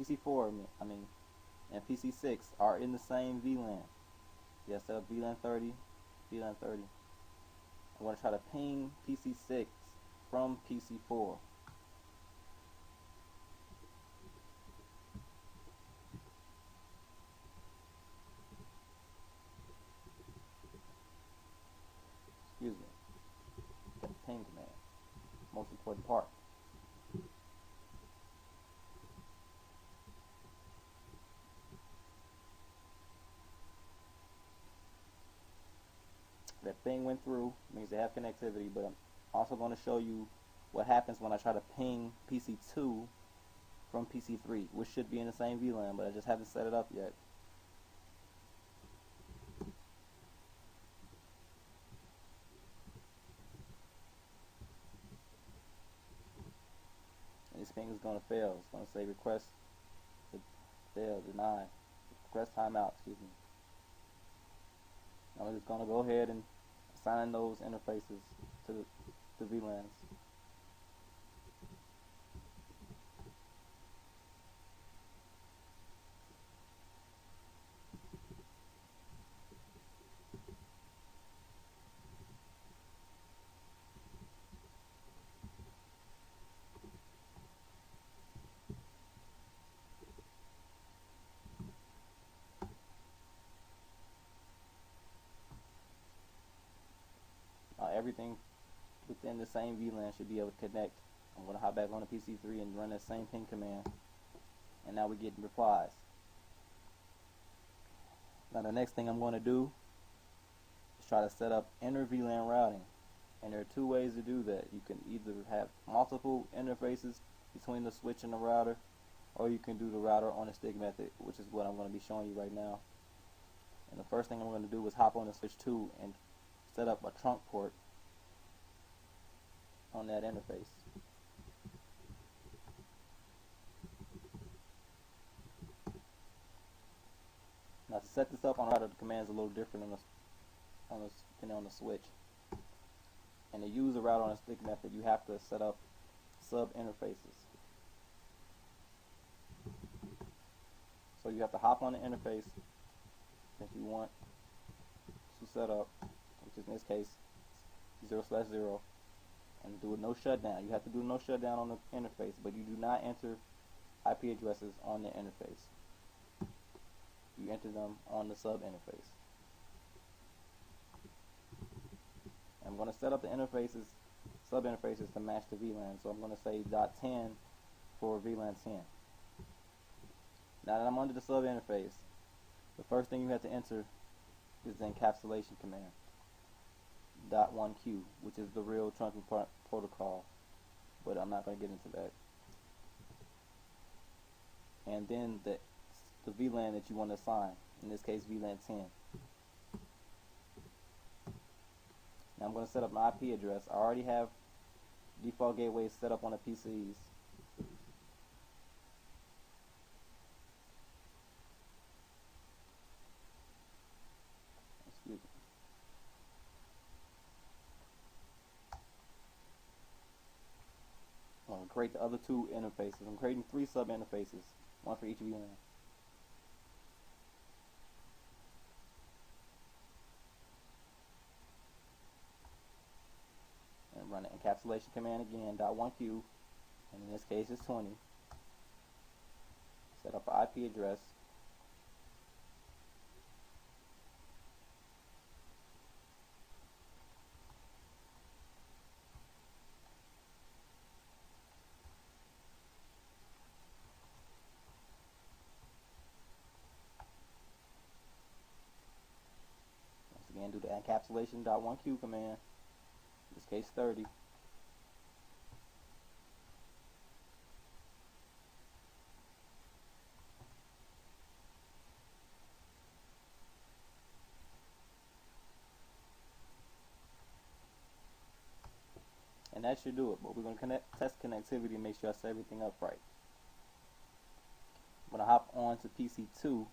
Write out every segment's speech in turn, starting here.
PC4, and PC6 are in the same VLAN. Yeah, set up VLAN 30, VLAN 30. I'm going to try to ping PC6 from PC4. Excuse me. That ping command. Most important part. That thing went through, means they have connectivity, but I'm also going to show you what happens when I try to ping PC2 from PC3, which should be in the same VLAN, but I just haven't set it up yet. And this ping is going to fail. It's going to say request fail, denied, request timeout, excuse me. I'm just going to go ahead and assign those interfaces to the VLANs. Everything within the same VLAN should be able to connect. I'm going to hop back on the PC3 and run that same ping command, and now we're getting replies. Now the next thing I'm going to do is try to set up inter VLAN routing, and there are two ways to do that. You can either have multiple interfaces between the switch and the router, or you can do the router on a stick method, which is what I'm going to be showing you right now. And the first thing I'm going to do is hop on the switch 2 and set up a trunk port on that interface. Now to set this up on the router, the command is a little different on the switch. And to use the router on a stick method, you have to set up sub interfaces. So you have to hop on the interface that you want to set up, which is in this case 0/0, and do a no shutdown. You have to do no shutdown on the interface, but you do not enter IP addresses on the interface. You enter them on the sub interface. I'm going to set up the interfaces, sub interfaces, to match the VLAN. So I'm going to say .10 for VLAN 10. Now that I'm under the sub interface, the first thing you have to enter is the encapsulation command. .1Q, which is the real trunking protocol, but I'm not going to get into that. And then the VLAN that you want to assign, in this case VLAN 10. Now I'm going to set up my IP address. I already have default gateways set up on the PCs. Excuse me. I'm going to create the other two interfaces. I'm creating 3 sub interfaces, one for each VLAN. And run the encapsulation command again, .1Q, and in this case it's 20. Set up an IP address. Again, do the encapsulation .1Q command, in this case 30. And that should do it, but we're going to test connectivity and make sure I set everything up right. I'm going to hop on to PC2.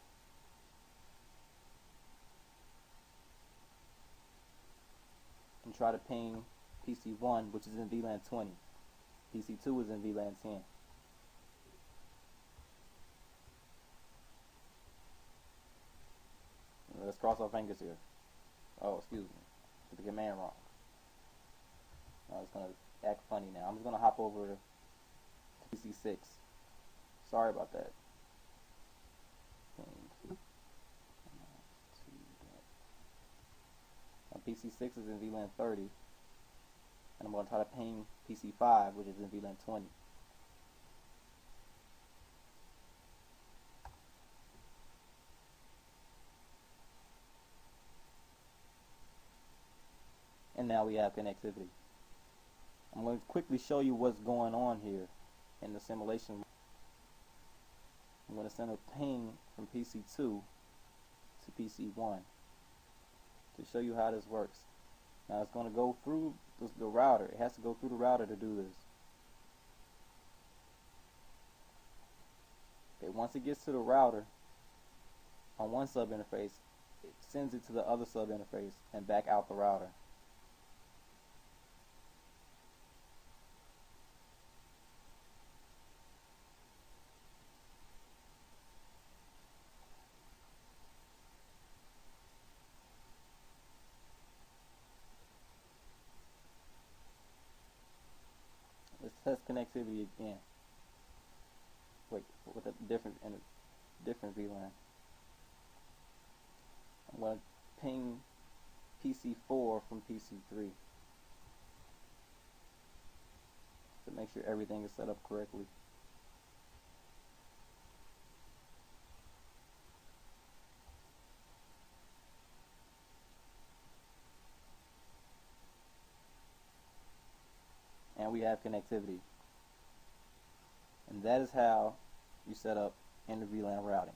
And try to ping PC1, which is in VLAN 20. PC2 is in VLAN 10. cross our fingers here. Oh, excuse me. Put the command wrong. Now it's going to act funny now. I'm just going to hop over to PC6. Sorry about that. Now PC6 is in VLAN 30. And I'm going to try to ping PC5, which is in VLAN 20. And now we have connectivity. I'm going to quickly show you what's going on here in the simulation. I'm going to send a ping from PC2 to PC1 to show you how this works. Now it's going to go through the router. It has to go through the router to do this. Okay, once it gets to the router on one sub interface, it sends it to the other sub interface and back out the router. Let's test connectivity again. Wait, with a different VLAN. I'm going to ping PC4 from PC3 to make sure everything is set up correctly. And we have connectivity. And that is how you set up inter-VLAN routing.